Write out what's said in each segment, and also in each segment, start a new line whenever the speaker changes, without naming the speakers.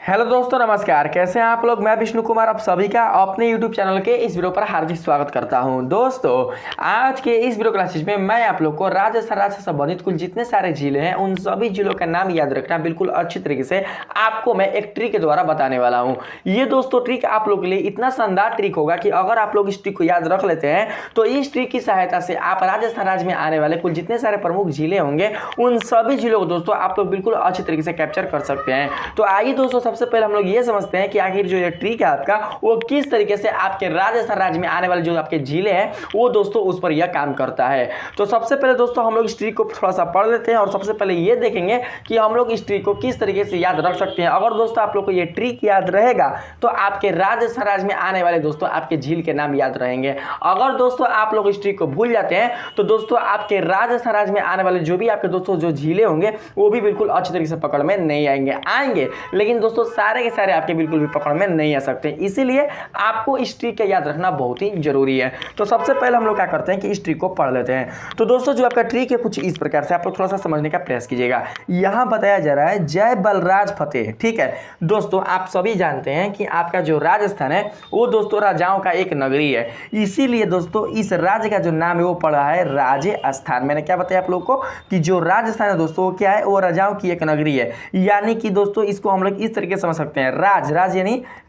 Hello दोस्तों, नमस्कार। कैसे हैं आप लोग। मैं विष्णु कुमार आप सभी का अपने YouTube चैनल के इस वीडियो पर हार्दिक स्वागत करता हूं। दोस्तों, आज के इस वीडियो क्लासेस में मैं आप लोग को राजस्थान राज्य से संबंधित कुल जितने सारे जिले हैं उन सभी जिलों का नाम याद रखना बिल्कुल अच्छी तरीके से आपको मैं एक ट्रिक के द्वारा बताने वाला हूँ। ये दोस्तों ट्रिक आप लोग के लिए इतना शानदार ट्रिक होगा कि अगर आप लोग इस ट्रिक को याद रख लेते हैं तो इस ट्रिक की सहायता से आप राजस्थान राज्य में आने वाले कुल जितने सारे प्रमुख जिले होंगे उन सभी जिलों को दोस्तों आप लोग बिल्कुल अच्छी तरीके से कैप्चर कर सकते हैं। तो आइए दोस्तों, सबसे पहले हम लोग ये समझते हैं कि आखिर जो ये ट्रिक है आपका वो किस तरीके से आपके राजस्थान राज्य में आने वाले जो आपके जिले हैं वो दोस्तों उस पर यह काम करता है। तो सबसे पहले दोस्तों हम लोग इस ट्रिक को थोड़ा सा पढ़ लेते हैं और सबसे पहले ये देखेंगे कि हम लोग इस ट्रिक को किस तरीके से याद रख सकते हैं। अगर दोस्तों आप लोग को ये ट्रिक याद रहेगा तो आपके राजस्थान राज्य में आने वाले दोस्तों आपके झील के नाम याद रहेंगे। अगर दोस्तों आप लोग इस ट्रिक को भूल जाते हैं तो दोस्तों आपके राजस्थान राज्य में आने वाले जो भी आपके दोस्तों जो झीले होंगे वो भी बिल्कुल अच्छी तरीके से पकड़ में नहीं आएंगे लेकिन दोस्तों सारे के सारे आपके बिल्कुल भी पकड़ में नहीं आ सकते। इसीलिए आपको इस ट्रिक का याद रखना बहुत ही जरूरी है। तो सबसे पहले हम लोग क्या करते हैं कि इस ट्रिक को पढ़ लेते हैं। तो दोस्तों जो आपका ट्रिक है कुछ इस प्रकार से आप लोग थोड़ा सा समझने का प्रयास कीजिएगा। यहां बताया जा रहा है जय बलराज फतेह। ठीक है दोस्तों, आप सभी जानते हैं कि आपका जो राजस्थान है वो दोस्तों राजाओं का एक नगरी है। इसीलिए दोस्तों इस राज्य का जो नाम है वो पड़ा है राजस्थान। मैंने क्या बताया आप लोग को कि जो राजस्थान है दोस्तों क्या है, वो राजाओं की एक नगरी है। यानी कि दोस्तों इसको हम लोग इस तरीके से समझ सकते हैं,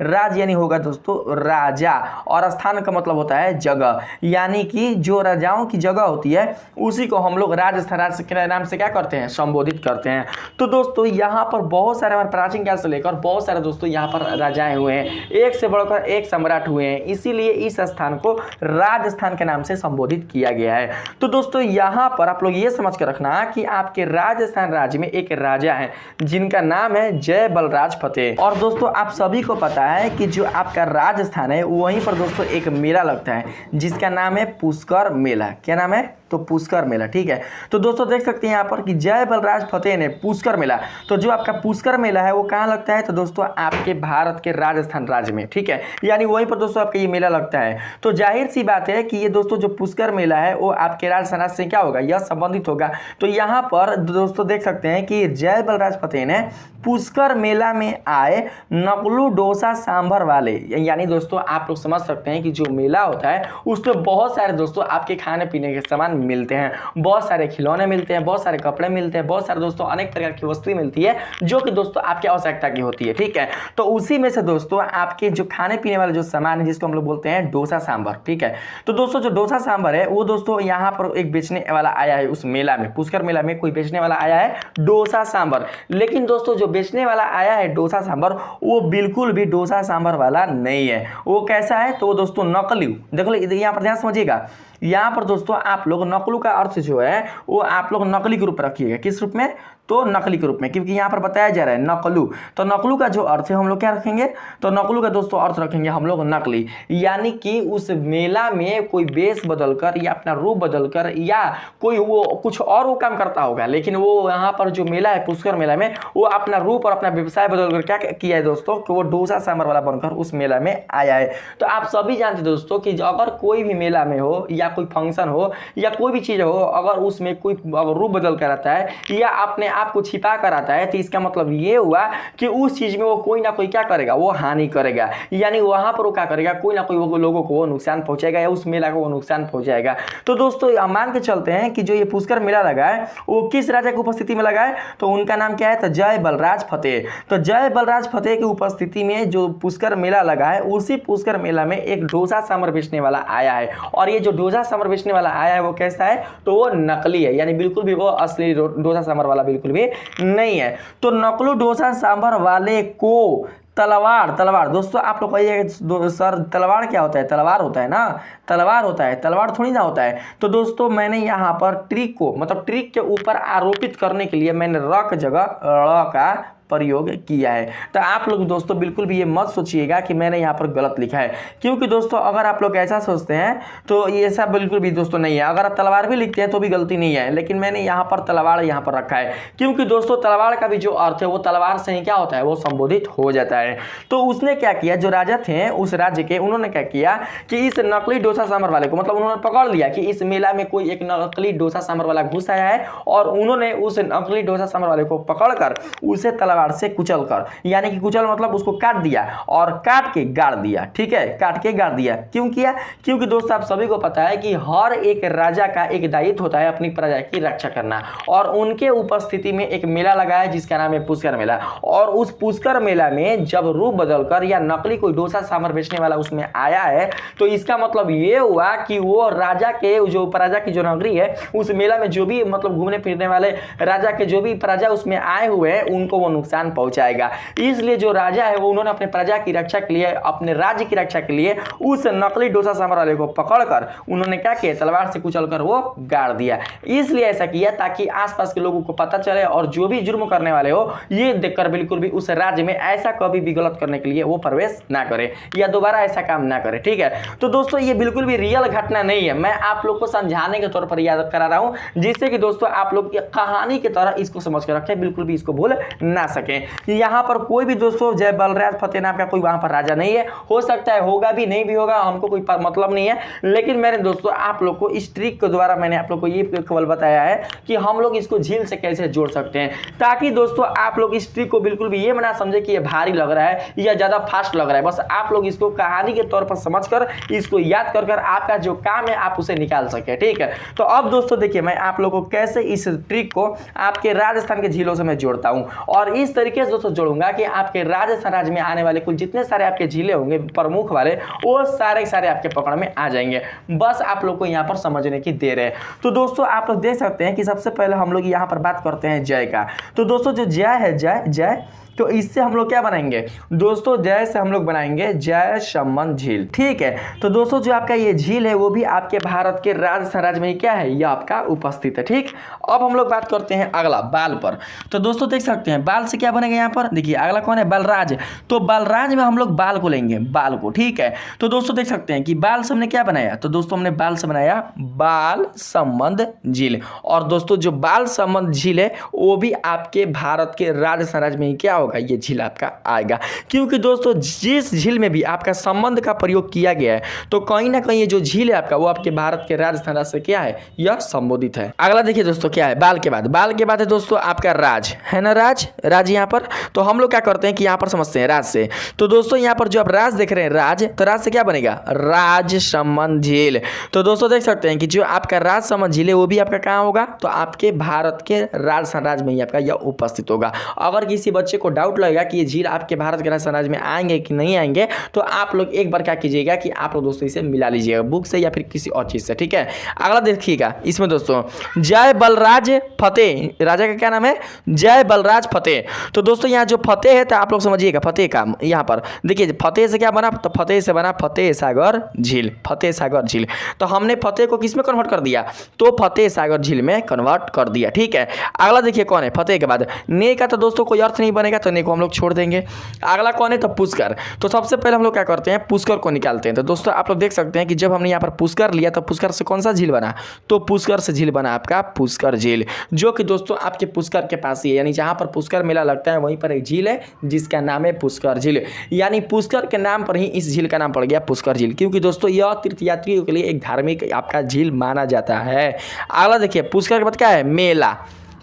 राज यानी होगा दोस्तों राजा और स्थान का मतलब होता है जगह। यानी कि जो राजाओं की जगह होती है उसी को हम लोग राजस्थान राज्य के नाम से क्या करते हैं, संबोधित करते हैं। तो दोस्तों यहाँ पर बहुत सारे हमारे प्राचीन काल से लेकर बहुत सारे दोस्तों यहाँ पर राजाएं हुए हैं, एक से बढ़कर एक सम्राट हुए हैं। इसीलिए इस स्थान को राजस्थान के नाम से संबोधित किया गया है। तो दोस्तों यहाँ पर आप लोग ये समझ कर रखना कि आपके राजस्थान राज्य में एक राजा है जिनका नाम है जय बलराज फतेह। और दोस्तों आप सभी को पता है कि जो आपका राजस्थान है वहीं पर दोस्तों एक मेला लगता है जिसका नाम है पुष्कर मेला। क्या नाम है? तो पुष्कर मेला। ठीक है, तो दोस्तों देख सकते हैं यहाँ पर कि जय बलराज फतेह ने पुष्कर मेला, तो जो आपका पुष्कर मेला है वो कहाँ लगता है? तो दोस्तों आपके भारत के राजस्थान राज्य में। ठीक है, यानी वहीं पर दोस्तों आपका ये मेला लगता है। तो जाहिर सी बात है कि ये दोस्तों जो पुष्कर मेला है वो आपके राजस्थान राज्य से क्या होगा, यह संबंधित होगा। तो यहाँ पर दोस्तों देख सकते हैं कि जय बलराज फतेह ने पुष्कर मेला में आए नकलू डोसा सांभर वाले, यानी दोस्तों आप लोग समझ सकते हैं कि जो मेला होता है उसमें बहुत सारे दोस्तों आपके खाने पीने के सामान मिलते हैं, बहुत सारे खिलौने मिलते हैं, बहुत सारे कपड़े मिलते हैं, बहुत सारे दोस्तों अनेक प्रकार की वस्तुएं मिलती है जो कि दोस्तों आपकी आवश्यकता की होती है। ठीक है, तो उसी में से दोस्तों आपके जो खाने पीने वाले जो सामान है जिसको हम लोग बोलते हैं डोसा सांभर। ठीक है, तो दोस्तों जो डोसा सांभर है वो दोस्तों यहाँ पर एक बेचने वाला आया है उस मेला में, पुष्कर मेला में कोई बेचने वाला आया है डोसा सांभर। लेकिन दोस्तों जो बेचने वाला आया है डोसा सांभर वो बिल्कुल भी डोसा सांभर वाला नहीं है। वो कैसा है? तो दोस्तों नकली। देखो यहाँ पर ध्यान समझिएगा, यहाँ पर दोस्तों आप लोग नकलू का अर्थ जो है वो आप लोग नकली के रूप रखिएगा। किस रूप में? तो नकली के रूप में, क्योंकि यहाँ पर बताया जा रहा है नकलू। तो नकलू का जो अर्थ है हम लोग क्या रखेंगे? तो नकलू का दोस्तों अर्थ रखेंगे हम लोग नकली। यानी कि उस मेला में कोई वेश बदलकर या अपना रूप बदलकर या कोई वो कुछ और वो काम करता होगा, लेकिन वो यहाँ पर जो मेला है पुष्कर मेला में वो अपना रूप और अपना व्यवसाय बदलकर क्या किया है दोस्तों कि वो डोसा सांभर वाला बनकर उस मेला में आया है। तो आप सभी जानते दोस्तों कि अगर कोई भी मेला में हो या कोई फंक्शन हो या कोई भी चीज़ हो, अगर उसमें कोई रूप बदल कर आता है या अपने आप को छिपा कर आता है तो इसका मतलब ये हुआ कि उस चीज में वो कोई ना कोई क्या करेगा, वो हानि करेगा। यानी वहां पर वो क्या करेगा, कोई ना कोई वो लोगों को वो नुकसान पहुंचाएगा या उस मेला को वो नुकसान पहुंचाएगा। तो दोस्तों मान के चलते हैं कि जो ये पुष्कर मेला लगा है वो किस राजा की उपस्थिति में लगा है? तो उनका नाम क्या है? तो जय बलराज फतेह। तो जय बलराज फतेह की उपस्थिति में जो पुष्कर मेला लगा है उसी पुष्कर मेला में एक डोसा सांभर बेचने वाला आया है। और ये जो डोसा सांभर बेचने वाला आया है वो कैसा है? तो वो नकली है, यानी बिल्कुल भी वो असली डोसा सांभर वाला बिल्कुल भी नहीं है। तो नकलू डोसा सांभर वाले को तलवार दोस्तों आप लोग कहिए सर तलवार क्या होता है? तलवार होता है ना, तलवार होता है, तलवार थोड़ी ना होता है। तो दोस्तों मैंने यहाँ पर ट्रिक को मतलब ट्रिक के ऊपर आरोपित करने के लिए मैंने र की जगह ड़ का प्रयोग किया है। तो आप लोग दोस्तों बिल्कुल भी ये मत सोचिएगा कि मैंने यहाँ पर गलत लिखा है, क्योंकि दोस्तों अगर आप लोग ऐसा सोचते हैं तो ये ऐसा बिल्कुल भी दोस्तों नहीं है। अगर आप तलवार भी लिखते हैं तो भी गलती नहीं है, लेकिन मैंने यहाँ पर तलवार यहाँ पर रखा है क्योंकि दोस्तों तलवार का भी जो अर्थ है वो तलवार से ही क्या होता है, वो संबोधित हो जाता है। तो उसने क्या किया, जो राजा थे उस राज्य के, उन्होंने क्या किया कि इस नकली डोसा सांभर वाले को मतलब उन्होंने पकड़ लिया कि इस मेला में कोई एक नकली डोसा सांभर वाला घुस आया है और उन्होंने उस नकली डोसा सांभर वाले को पकड़कर उसे तलवार तलवार से कुचल कर, यानी कि कुचल मतलब उसको काट दिया और काट के गाड़ दिया, ठीक है, काट के गाड़ दिया। क्यों किया? क्योंकि दोस्तों आप सभी को पता है कि हर एक राजा का एक दायित्व होता है अपनी प्रजा की रक्षा करना, और उनके उपस्थिति में एक मेला लगा है जिसका नाम है पुष्कर मेला। और उस पुष्कर मेला में जब रूप बदलकर या नकली कोई डोसा सांभर बेचने वाला उसमें आया है, तो इसका मतलब ये हुआ कि वो राजा के जो प्रजा की जो नगरी है उस मेला में जो भी मतलब घूमने फिरने वाले राजा के जो भी प्रजा उसमें आए हुए हैं उनको वो नुकसान पहुंचाएगा। इसलिए जो राजा है वो उन्होंने अपने प्रजा की रक्षा के लिए, अपने राज्य की रक्षा के लिए उस नकली डोसा सांभर वाले को पकड़कर उन्होंने क्या किया, तलवार से कुचलकर वो गाड़ दिया। इसलिए ऐसा किया ताकि आसपास के लोगों को पता चले और जो भी जुर्म करने वाले हो ये देखकर बिल्कुल भी उस राज्य में ऐसा कभी भी गलत करने के लिए वो प्रवेश ना करे या दोबारा ऐसा काम ना करे, ठीक है। तो दोस्तों ये बिल्कुल भी रियल घटना नहीं है, मैं आप लोग को समझाने के तौर पर याद करा रहा हूं जिससे कि दोस्तों आप लोग कहानी की तरह इसको समझ कर रखें, बिल्कुल भी इसको भूल ना सके। यहाँ पर कोई भी दोस्तों जय बलराज फतेह नाम का कोई वहां पर राजा नहीं है, हो सकता है होगा भी, नहीं भी होगा, हमको कोई मतलब नहीं है। लेकिन मैंने दोस्तों आप लोग को इस ट्रिक के द्वारा मैंने आप लोग को ये केवल बताया है कि हम लोग इसको झील से कैसे जोड़ सकते हैं, ताकि दोस्तों आप लोग इस ट्रिक को बिल्कुल भी ये ना समझे कि ये भारी लग रहा है या ज्यादा फास्ट लग रहा है। बस आप लोग इसको कहानी के तौर पर समझकर इसको याद कर आपका जो काम है आप उसे निकाल सके, ठीक है। तो अब दोस्तों देखिए मैं आप लोगों को कैसे इस ट्रिक को आपके राजस्थान के झीलों से मैं जोड़ता हूं, और इस तरीके से दोस्तों जोड़ूंगा कि आपके राजस्थान राज्य में आने वाले कुल जितने सारे आपके झीले होंगे प्रमुख वाले वो सारे सारे आपके पकड़ में आ जाएंगे। बस आप लोग को यहाँ पर समझने की देर है। तो दोस्तों आप लोग देख सकते हैं कि सबसे पहले हम लोग यहाँ पर बात करते हैं जय का। तो दोस्तों जो जय है, जय जय, तो इससे हम लोग क्या बनाएंगे दोस्तों, जय से हम लोग बनाएंगे जय संबंध झील, ठीक है। तो दोस्तों जो आपका ये झील है वो भी आपके भारत के राजस्थान राज्य में क्या है, ये आपका उपस्थित है, ठीक। अब हम लोग बात करते हैं अगला बाल पर। तो दोस्तों देख सकते हैं बाल से क्या बनेगा, यहाँ पर देखिए अगला कौन है, बलराज। तो बलराज में हम लोग बाल को लेंगे, बाल को, ठीक है। तो दोस्तों देख सकते हैं कि बाल से हमने क्या बनाया, तो दोस्तों हमने बाल से बनाया बाल संबंध झील। और दोस्तों जो बाल संबंध झील है वो भी आपके भारत के राजस्थान राज्य में क्या होगा, ये झील आपका आएगा। क्योंकि दोस्तों जिस झील में भी आपका संबंध का प्रयोग किया गया है तो कहीं ना कहीं ये जो झील है आपका वो आपके भारत के राजस्थान राज्य से क्या है, यह संबोधित है। अगला देखिए दोस्तों क्या है, बाल के बाद, बाल के बाद है दोस्तों आपका राज, है ना, राज, राज यहाँ पर। तो हम लोग क्या करते हैं कि यहाँ पर समझते हैं राज से। तो दोस्तों यहाँ पर जो आप राज देख रहे हैं, राज, तो राज से क्या बनेगा, राज संबंध झील। तो दोस्तों देख सकते हैं कि जो आपका राज संबंध झील है वो भी आपका कहाँ होगा, तो आपके भारत के राजस्थान राज्य में ही आपका यह उपस्थित होगा। अगर किसी बच्चे को डाउट लगेगा कि ये झील आपके भारत के राजस्थान राज्य में आएंगे कि नहीं आएंगे, तो आप लोग एक बार क्या कीजिएगा कि आप लोग दोस्तों इसे मिला लीजिएगा बुक से या फिर किसी और चीज से, ठीक है। अगला देखिएगा इसमें दोस्तों जय बलराज फतेह, राजा का क्या नाम है, जय बलराज फतेह। तो दोस्तों यहाँ जो फतेह है तो आप लोग समझिएगा फतेह का, यहाँ पर देखिए फतेह से क्या बना, तो फतेह से बना फतेह सागर झील, फतेह सागर झील। तो हमने फतेह को किस में कन्वर्ट कर दिया, तो फतेह सागर झील में कन्वर्ट कर दिया, ठीक है। अगला देखिए कौन है, फतेह के बाद ने का, तो दोस्तों कोई अर्थ नहीं बनेगा तो ने को हम लोग छोड़ देंगे। अगला कौन है, तो पुष्कर। तो सबसे पहले हम लोग क्या करते हैं, पुष्कर को निकालते हैं। तो दोस्तों आप लोग देख सकते हैं कि जब हमने यहाँ पर पुष्कर लिया तो पुष्कर से कौन सा झील बना, तो पुष्कर से झील बना आपका पुष्कर झील, जो कि दोस्तों आपके पुष्कर के पास ही है, यानी जहाँ पर पुष्कर मेला लगता है वहीं पर एक झील है जिसका नाम है पुष्कर झील। यानी पुष्कर के नाम पर ही इस झील का नाम पड़ गया पुष्कर झील, क्योंकि दोस्तों यह तीर्थयात्रियों के लिए एक धार्मिक आपका झील माना जाता है। अगला देखिए पुष्कर के बाद क्या है, मेला,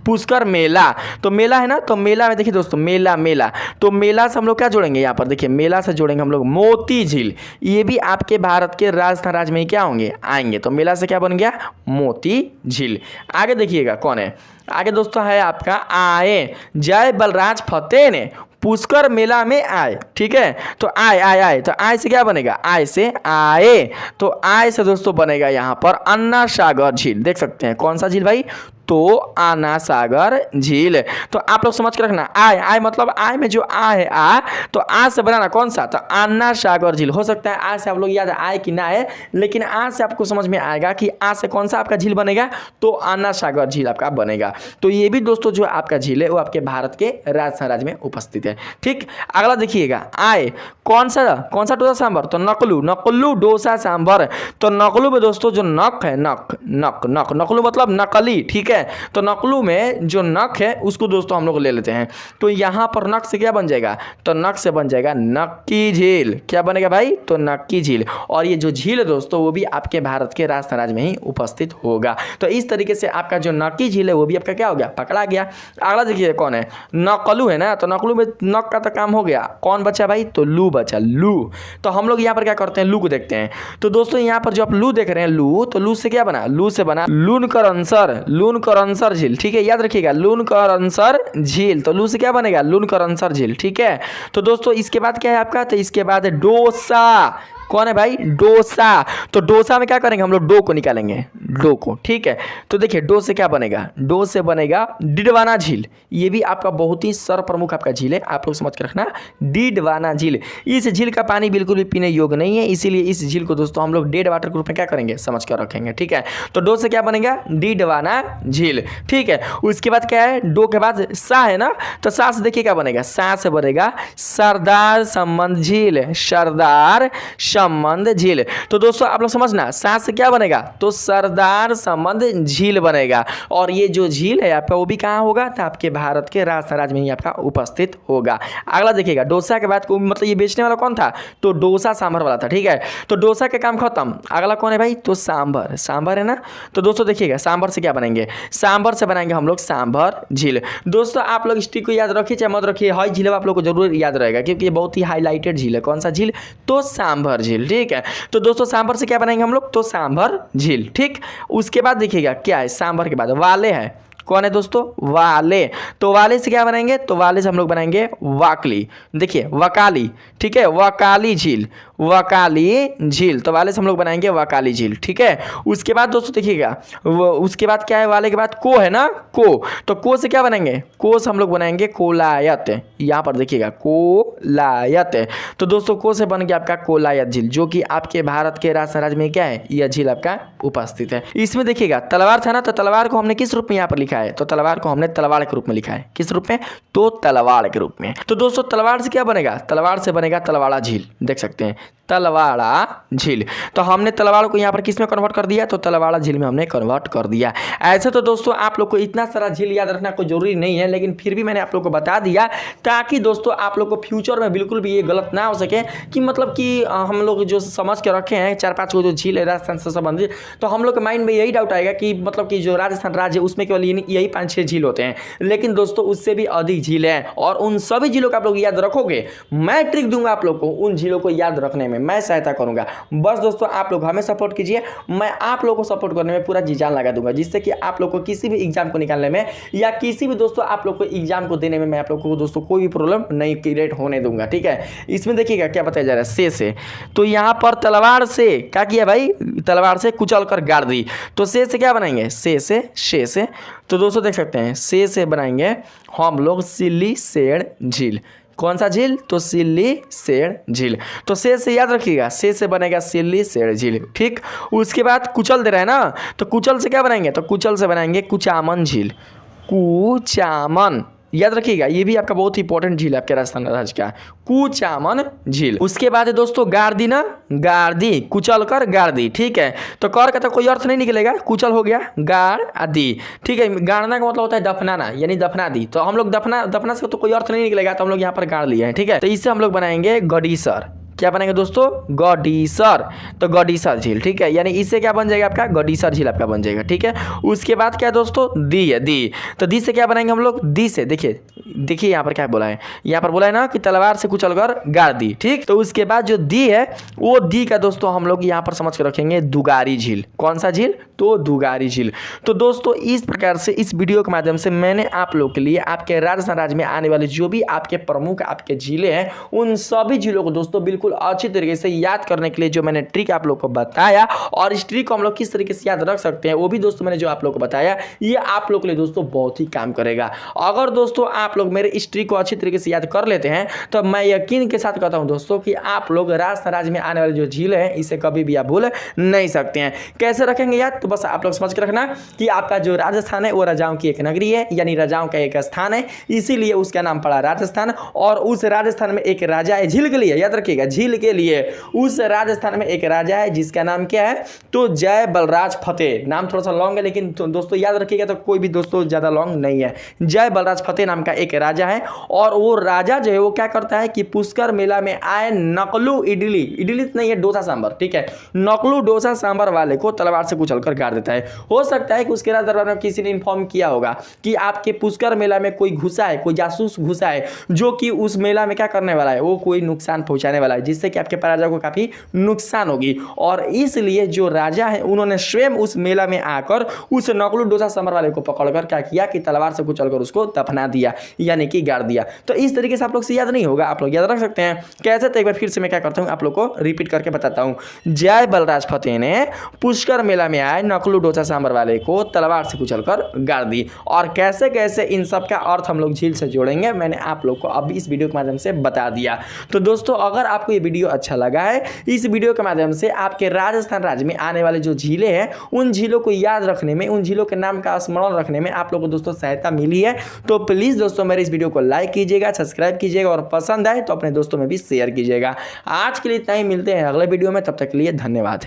पुष्कर मेला। तो मेला है ना, तो मेला में देखिए दोस्तों मेला, मेला, तो मेला से हम लोग क्या जोड़ेंगे, यहाँ पर देखिए मेला से जोड़ेंगे हम लोग मोती झील। ये भी आपके भारत के राजस्थान राज्य में क्या होंगे, आएंगे। तो मेला से क्या बन गया, मोती झील। आगे देखिएगा कौन है, आगे दोस्तों है आपका आए, जय बलराज फतेह ने पुष्कर मेला में आए, ठीक है। तो आए आए आए, तो आए से क्या बनेगा, आए से आए, तो आए से दोस्तों बनेगा यहाँ पर अन्ना सागर झील। देख सकते हैं कौन सा झील भाई, तो आना सागर झील। तो आप लोग समझ के रखना, आय, आय मतलब आय में जो आ है आ, तो आ से बनाना कौन सा, तो आना सागर झील। हो सकता है आ से आप लोग याद आए कि ना आए, लेकिन आ से आपको समझ में आएगा कि आ से कौन सा आपका झील बनेगा, तो आना सागर झील आपका बनेगा। तो ये भी दोस्तों जो आपका झील है वो आपके भारत के राजस्थान राज्य में उपस्थित है, ठीक। अगला देखिएगा आए, कौन सा डोसा सांभर, तो नकलू, नकलू डोसा सांभर। तो नकलू में दोस्तों जो नक है, नक नक नक, नकलू मतलब नकली, ठीक है। है। तो नकलू में जो नक है उसको दोस्तों हम लोग ले लेते हैं। तो यहाँ पर नक से क्या बन जाएगा, तो नक से बन जाएगा नक्की झील। क्या बनेगा भाई, तो नक्की झील। और ये जो झील है दोस्तों वो भी आपके भारत के राजस्थान राज्य में ही उपस्थित होगा। तो इस तरीके से आपका जो नक्की झील है वो भी आपका क्या हो गया, पकड़ा गया। अगला देखिए कौन है, नकलू है ना। तो नकलू में नक का तो काम हो गया, कौन बचा भाई, तो लू बचा, लू। तो हम लोग यहाँ पर क्या करते हैं, लू को देखते हैं। तो दोस्तों यहाँ पर जो आप लू देख रहे हैं, लू, तो लू से क्या बना, लू से बना लूनकरनसर झील। ठीक है, याद रखिएगा लूनकरनसर झील। तो लू से क्या बनेगा, लूनकरनसर झील। ठीक है, तो दोस्तों इसके बाद क्या है आपका, तो इसके बाद डोसा। कौन है भाई, डोसा। तो डोसा में क्या करेंगे हम लोग, डो को निकालेंगे, डो को। ठीक है, तो देखिए डो से क्या बनेगा, डो से बनेगा डिडवाना झील। ये भी आपका बहुत ही सर्वप्रमुख आपका झील है, आप लोग समझ के रखना, डिडवाना झील। इस झील का पानी बिल्कुल भी पीने योग्य नहीं है, इसीलिए इस झील को दोस्तों हम लोग डेड वाटर के रूप में क्या करेंगे, समझ कर रखेंगे। ठीक है, तो डो से क्या बनेगा, डिडवाना झील। ठीक है, उसके बाद क्या है, डो के बाद सा है ना। तो सा से देखिए क्या बनेगा, सा से बनेगा सरदार संबंध झील, सरदार संबंध झील। तो दोस्तों आप लोग समझना, सा से क्या बनेगा, तो सरदार संबंध झील बनेगा। और ये जो झील है आपका वो भी कहाँ होगा, तो आपके भारत के राजस्थान राज्य में ही आपका उपस्थित होगा। अगला देखिएगा, डोसा के बाद को मतलब ये बेचने वाला कौन था, तो डोसा सांभर वाला था। ठीक है, तो डोसा का काम खत्म। अगला कौन है भाई, तो सांभर, सांभर है ना। तो दोस्तों देखिएगा सांभर से क्या बनाएंगे, सांभर से बनाएंगे हम लोग सांभर झील। दोस्तों आप लोग इस ट्रिक को याद रखिए चाहे मत रखिए, हाई झील आप लोग को जरूर याद रहेगा क्योंकि ये बहुत ही हाईलाइटेड झील है। कौन सा झील, तो सांभर झील। ठीक है, तो दोस्तों सांभर से क्या बनाएंगे हम लोग, तो सांभर झील। ठीक, उसके बाद देखिएगा क्या है, सांभर के बाद वाले है। कौन है दोस्तों, वाले। तो वाले से क्या बनाएंगे, तो वाले से हम लोग बनाएंगे वाकली। देखिए वकाली, ठीक है, वकाली झील, वकाली झील। तो वाले से हम लोग बनाएंगे वकाली झील। ठीक है, उसके बाद दोस्तों देखिएगा उसके बाद क्या है, वाले के बाद को है ना, को। तो को से क्या बनाएंगे, को से हम लोग बनाएंगे कोलायत। यहाँ पर देखिएगा कोलायत। तो दोस्तों को से बन गया आपका कोलायत झील, जो कि आपके भारत के राजस्थान राज्य में क्या है, यह झील आपका उपस्थित है। इसमें देखिएगा तलवार था ना, तो तलवार को हमने किस रूप में यहाँ पर लिखा है, तो तलवार को हमने तलवाड़ के रूप में लिखा है। किस रूप में, तो तलवाड़ के रूप में। तो दोस्तों तलवार से क्या बनेगा, तलवार से बनेगा तलवाड़ा झील। देख सकते हैं तलवाड़ा झील। तो हमने तलवाड़ को यहाँ पर किस में कन्वर्ट कर दिया, तो तलवाड़ा झील में हमने कन्वर्ट कर दिया। ऐसे तो दोस्तों आप लोग को इतना सारा झील याद रखना कोई जरूरी नहीं है, लेकिन फिर भी मैंने आप लोग को बता दिया ताकि दोस्तों आप लोग को फ्यूचर में बिल्कुल भी ये गलत ना हो सके कि मतलब कि हम लोग जो समझ के रखे हैं 4-5 को जो झील है राजस्थान से संबंधित, तो हम लोग के माइंड में यही डाउट आएगा कि मतलब कि जो राजस्थान राज्य है उसमें केवल यही 5-6 झील होते हैं, लेकिन दोस्तों उससे भी अधिक झील है। और उन सभी झीलों को आप लोग याद रखोगे, मैं ट्रिक दूंगा आप लोग को उन झीलों को याद रखने में, मैं सहायता करूंगा। बस दोस्तों आप लोग हमें सपोर्ट कीजिए, मैं आप लोगों को सपोर्ट करने में पूरा जी जान लगा दूंगा, जिससे कि आप लोग को किसी भी एग्जाम को निकालने में या किसी भी दोस्तों आप लोग को एग्जाम को देने में मैं आप लोग को दोस्तों कोई भी प्रॉब्लम नहीं क्रिएट होने दूंगा। ठीक है, इसमें देखिएगा क्या बताया जा रहा है, से। तो यहाँ पर तलवार से क्या किया भाई, तलवार से कुचल कर गाड़ दी। तो से क्या बनाएंगे, से शे से। तो दोस्तों देख सकते हैं से बनाएंगे हम लोग सिल्ली सेड़ झील। कौन सा झील, तो सिल्ली सेड़ झील। तो से याद रखिएगा, से बनेगा सिल्ली सेड़ झील। ठीक, उसके बाद कुचल दे रहा है ना, तो कुचल से क्या बनाएंगे, तो कुचल से बनाएंगे कुचामन झील, कुचामन। याद रखिएगा ये भी आपका बहुत ही इंपॉर्टेंट झील है आपके राजस्थान राज्य का, कुचामन झील। उसके बाद है दोस्तों गार्दी ना, गार्दी, कुचल कर गार्दी। ठीक है, तो कर का तो कोई अर्थ नहीं निकलेगा, कुचल हो गया गाड़ आदि। ठीक है, गाड़ना का मतलब होता है दफनाना, यानी दफना दी। तो हम लोग दफना से तो कोई अर्थ नहीं निकलेगा, तो हम लोग यहाँ पर गाड़ लिए हैं। ठीक है, तो इससे हम लोग बनाएंगे गडीसर। क्या बनेगा दोस्तों, गडीसर। तो गडीसर झील। ठीक है, यानी इससे क्या बन जाएगा आपका, गडीसर झील आपका बन जाएगा। ठीक है, उसके बाद क्या दोस्तों, दी है, दी। तो दी से क्या बनाएंगे हम लोग, दी से देखिए यहाँ पर क्या बोला है, यहाँ पर बोला है ना कि तलवार से कुचल कर गाड़ दी। ठीक, तो उसके बाद जो दी है वो दी का दोस्तों हम लोग यहाँ पर समझ कर रखेंगे दुगारी झील। कौन सा झील, तो दुगारी झील। तो दोस्तों इस प्रकार से इस वीडियो के माध्यम से मैंने आप लोग के लिए आपके राजस्थान राज्य में आने वाले जो भी आपके प्रमुख आपके झीलें हैं उन सभी झीलों को दोस्तों बिल्कुल अच्छी तरीके से याद करने के लिए जो मैंने ट्रिक आप लोग को बताया, और इस ट्रिक को हम लोग किस तरीके से याद रख सकते हैं वो भी दोस्तों मैंने जो आप लोग को बताया, ये आप लोग के लिए दोस्तों बहुत ही काम करेगा। अगर दोस्तों आप लोग मेरे इस ट्रिक को अच्छी तरीके से याद कर लेते हैं तो मैं यकीन के साथ कहता हूं दोस्तों कि आप लोग राजस्थान राज्य में आने वाले जो झील है इसे कभी भी आप भूल नहीं सकते हैं। कैसे रखेंगे याद, तो बस आप लोग समझ के रखना कि आपका जो राजस्थान है वो राजाओं की एक नगरी है, यानी राजाओं का एक स्थान है, इसीलिए उसका नाम पड़ा राजस्थान। और उस राजस्थान में एक राजा है झील के लिए, याद रखिएगा झील के लिए उस राजस्थान में एक राजा है जिसका नाम क्या है, तो जय बलराज फतेह। नाम थोड़ा सा लॉन्ग है लेकिन तो दोस्तों याद रखिएगा, तो कोई भी दोस्तों ज़्यादा लॉन्ग नहीं है। जय बलराज फतेह नाम का एक राजा है और वो राजा जो है वो क्या करता है कि पुष्कर मेला में आए नकलू इडली, इडली नहीं है डोसा सांभर, ठीक है, नकलू डोसा सांभर वाले को तलवार से कुचलकर गाड़ देता है। हो सकता है कि उसके राज दरबार में किसी ने इन्फॉर्म किया होगा कि आपके पुष्कर मेला में कोई घुसा है, कोई जासूस घुसा है जो कि उस मेला में क्या करने वाला है, वो कोई नुकसान पहुंचाने वाला है, जिससे कि आपके प्रजा को काफी नुकसान होगी। और इसलिए जो राजा है उन्होंने स्वयं उस मेला में आकर उस नकलू डोसा सांभर वाले को पकड़कर क्या किया कि तलवार से कुचलकर उसको दफना दिया, यानी कि गाड़ दिया। तो इस तरीके से आप लोग से याद नहीं होगा, आप लोग याद रख सकते हैं कैसे, तो एक बार फिर से मैं क्या करता हूं आप लोग को रिपीट करके बताता हूं। जय बलराज फतेह ने पुष्कर मेला में आए नकलू डोसा सांभर वाले को तलवार से कुचलकर गाड़ दी। और कैसे कैसे इन सब का अर्थ हम लोग झील से जोड़ेंगे मैंने आप लोग को अभी इस वीडियो के माध्यम से बता दिया। तो दोस्तों अगर आपको ये वीडियो अच्छा लगा है, इस वीडियो के माध्यम से आपके राजस्थान राज्य में आने वाले जो झीलें हैं उन झीलों को याद रखने में, उन झीलों के नाम का स्मरण रखने में आप लोग को दोस्तों सहायता मिली है, तो प्लीज दोस्तों मेरे इस वीडियो को लाइक कीजिएगा, सब्सक्राइब कीजिएगा और पसंद आए तो अपने दोस्तों में भी शेयर कीजिएगा। आज के लिए इतना ही, मिलते हैं अगले वीडियो में, तब तक के लिए धन्यवाद।